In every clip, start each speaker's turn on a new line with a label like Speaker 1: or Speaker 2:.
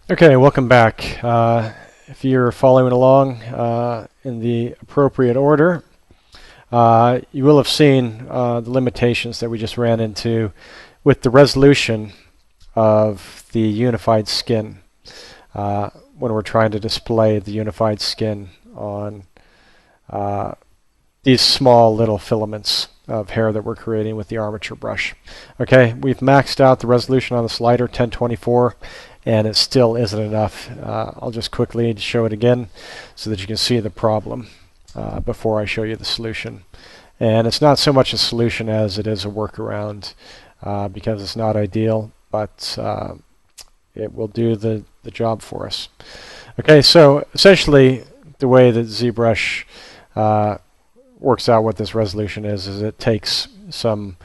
Speaker 1: Okay, welcome back. If you're following along in the appropriate order, you will have seen the limitations that we just ran into with the resolution of the unified skin when we're trying to display the unified skin on uh, these small little filaments of hair that we're creating with the armature brush. Okay, we've maxed out the resolution on the slider, 1024, and it still isn't enough. I'll just quickly show it again so that you can see the problem before I show you the solution. And it's not so much a solution as it is a workaround because it's not ideal, but it will do the job for us. Okay, so essentially the way that ZBrush works out what this resolution is it takes some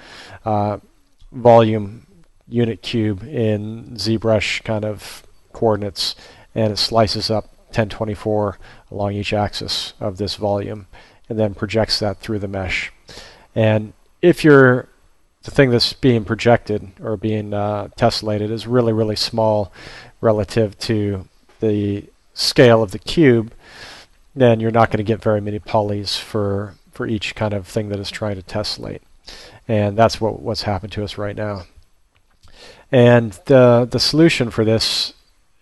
Speaker 1: volume unit cube in ZBrush kind of coordinates, and it slices up 1024 along each axis of this volume and then projects that through the mesh. And if the thing that's being projected or being tessellated is really, really small relative to the scale of the cube, then you're not going to get very many polys for each kind of thing that is trying to tessellate. And that's what's happened to us right now. And the solution for this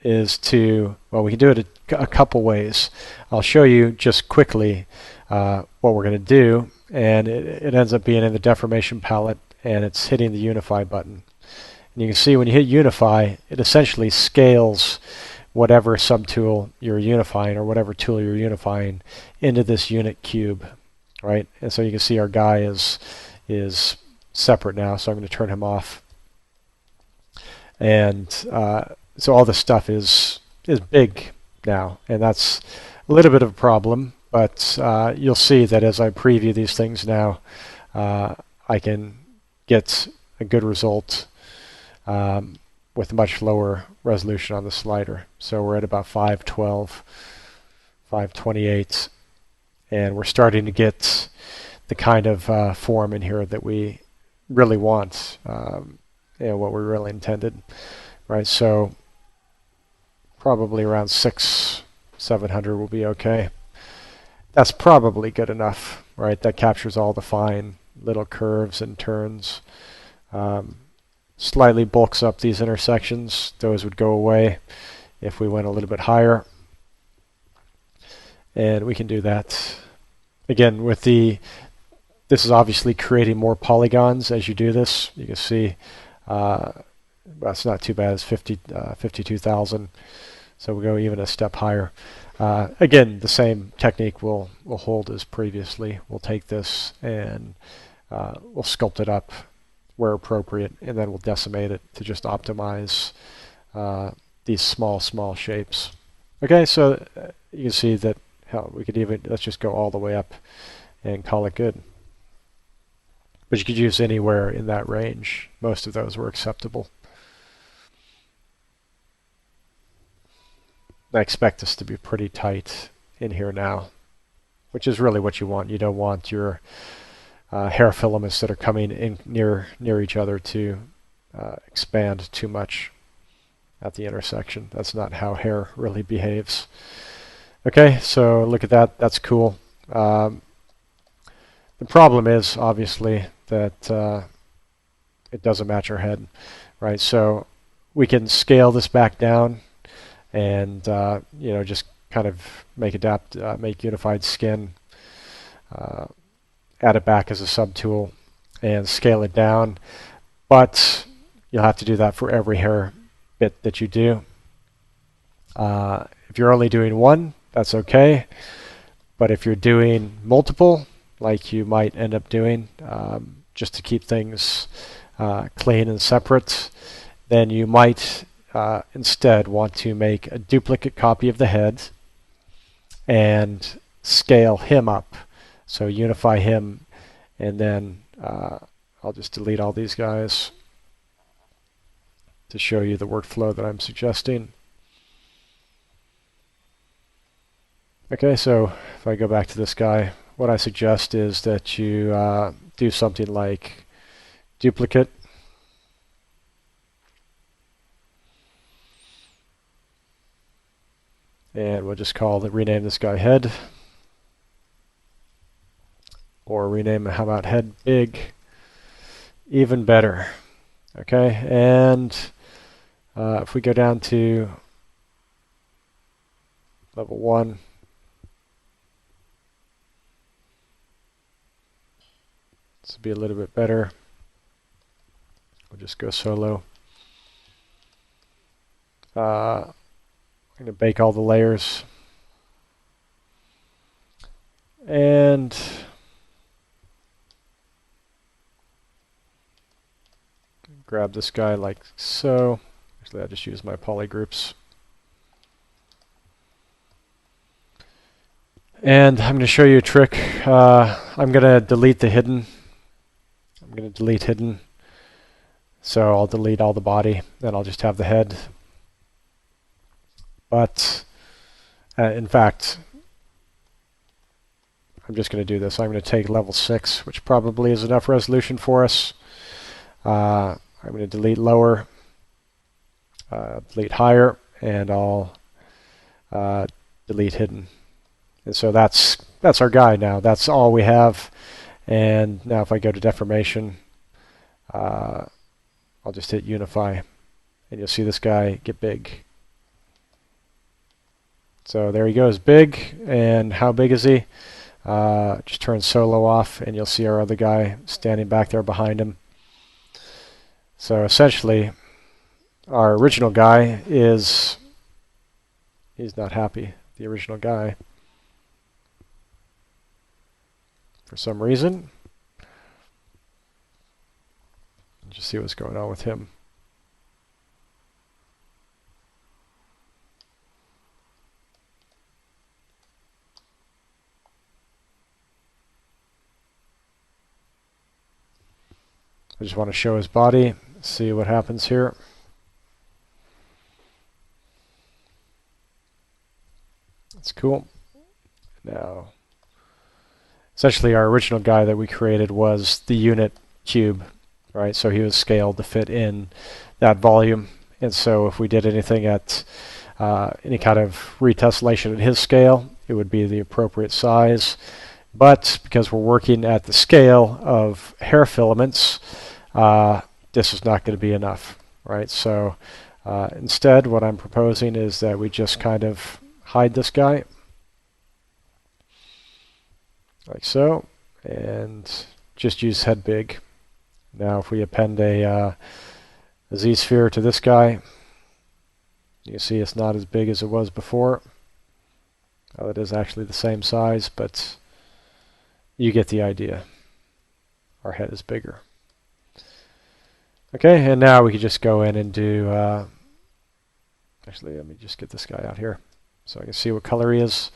Speaker 1: is we can do it a couple ways. I'll show you just quickly what we're going to do, and it ends up being in the deformation palette, and it's hitting the Unify button. And you can see when you hit Unify, it essentially scales whatever subtool you're unifying or whatever tool you're unifying into this unit cube, right? And so you can see our guy is separate now, so I'm going to turn him off. And so all this stuff is big now, and that's a little bit of a problem, but you'll see that as I preview these things now, I can get a good result with much lower resolution on the slider. So we're at about 512, 528, and we're starting to get the kind of form in here that we really want, what we really intended, right? So probably around 700 will be okay. That's probably good enough, right? That captures all the fine little curves and turns. Slightly bulks up these intersections. Those would go away if we went a little bit higher. And we can do that. Again, this is obviously creating more polygons as you do this. You can see it's not too bad. It's 52,000. So we'll go even a step higher. Again, the same technique will hold as previously. We'll take this and we'll sculpt it up where appropriate, and then we'll decimate it to just optimize these small shapes. Okay, so you can see that we could let's just go all the way up and call it good. But you could use anywhere in that range. Most of those were acceptable. I expect this to be pretty tight in here now, which is really what you want. You don't want your hair filaments that are coming in near each other to expand too much at the intersection. That's not how hair really behaves. Okay, so look at that. That's cool. The problem is obviously that it doesn't match our head, right? So we can scale this back down and just kind of make unified skin, add it back as a subtool and scale it down. But you'll have to do that for every hair bit that you do. If you're only doing one, that's okay. But if you're doing multiple, like you might end up doing, just to keep things clean and separate, then you might instead want to make a duplicate copy of the head and scale him up. So unify him, and then I'll just delete all these guys to show you the workflow that I'm suggesting. Okay, so if I go back to this guy, what I suggest is that you do something like duplicate And we'll just rename this guy head. Or rename it, how about head big? Even better. Okay, and if we go down to level 1, this will be a little bit better. We'll just go solo. I'm going to bake all the layers. And grab this guy like so. Actually, I just use my poly groups. And I'm going to show you a trick. I'm going to delete the hidden. I'm going to delete hidden. So I'll delete all the body, then I'll just have the head. But in fact, I'm just going to do this. I'm going to take level 6, which probably is enough resolution for us. I'm going to delete lower, delete higher, and I'll delete hidden. And so that's our guy now. That's all we have. And now if I go to deformation, I'll just hit unify, and you'll see this guy get big. So there he goes, big. And how big is he? Just turn solo off, and you'll see our other guy standing back there behind him. So essentially, our original guy he's not happy. The original guy, for some reason. Just see what's going on with him. I just want to show his body, see what happens here. That's cool. Now, essentially our original guy that we created was the unit cube. Right, so he was scaled to fit in that volume, and so if we did anything at any kind of retessellation at his scale, it would be the appropriate size. But because we're working at the scale of hair filaments, this is not going to be enough. Right, so instead, what I'm proposing is that we just kind of hide this guy, like so, and just use head big. Now if we append a Z-sphere to this guy, you see it's not as big as it was before. Well, it is actually the same size, but you get the idea. Our head is bigger. Okay, and now we can just go in and do, actually let me just get this guy out here so I can see what color he is.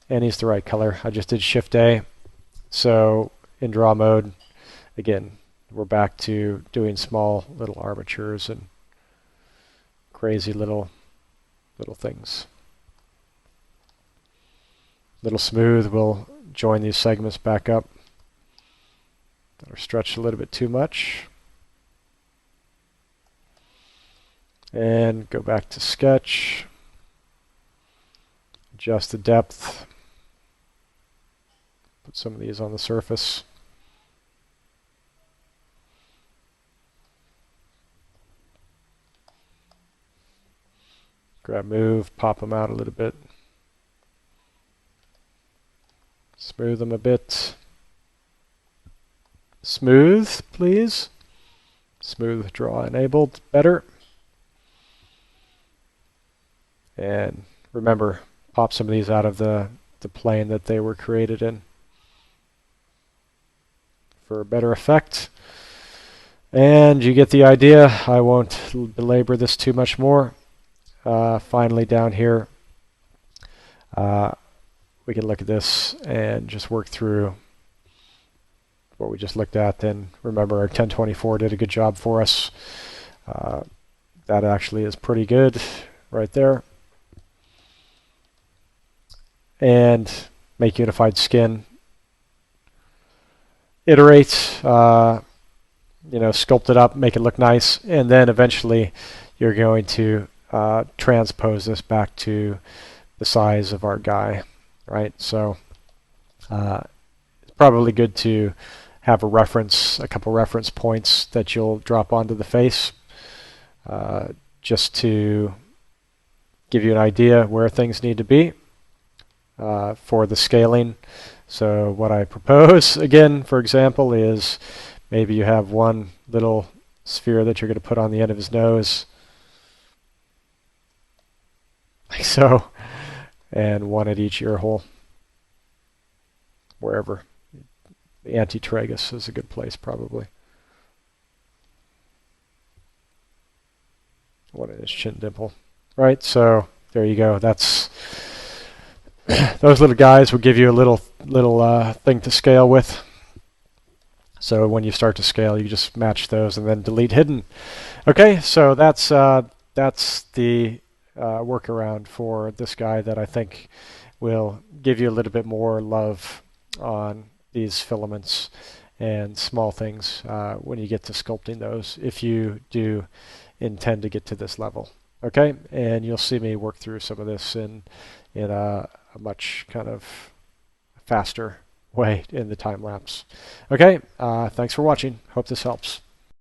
Speaker 1: And he's the right color. I just did Shift A. So in draw mode, again, we're back to doing small little armatures and crazy little things. Little smooth will join these segments back up that are stretched a little bit too much. And go back to sketch. Adjust the depth. Put some of these on the surface. Grab move, pop them out a little bit. Smooth them a bit. Smooth, please. Smooth draw enabled, better. And remember, pop some of these out of the plane that they were created in for a better effect. And you get the idea. I won't belabor this too much more. Finally down here, we can look at this and just work through what we just looked at. And remember, our 1024 did a good job for us. That actually is pretty good right there. And make unified skin. Iterate, sculpt it up, make it look nice, and then eventually you're going to transpose this back to the size of our guy, right? So it's probably good to have a couple reference points that you'll drop onto the face, just to give you an idea where things need to be for the scaling. So what I propose, again, for example, is maybe you have one little sphere that you're going to put on the end of his nose, like so, and one at each ear hole, wherever. The antitragus is a good place, probably. One in his chin dimple. Right, so there you go. That's those little guys will give you a little thing to scale with. So when you start to scale, you just match those and then delete hidden. Okay, so that's the workaround for this guy that I think will give you a little bit more love on these filaments and small things when you get to sculpting those, if you do intend to get to this level. Okay, and you'll see me work through some of this in a much kind of faster way in the time lapse. Okay, thanks for watching. Hope this helps.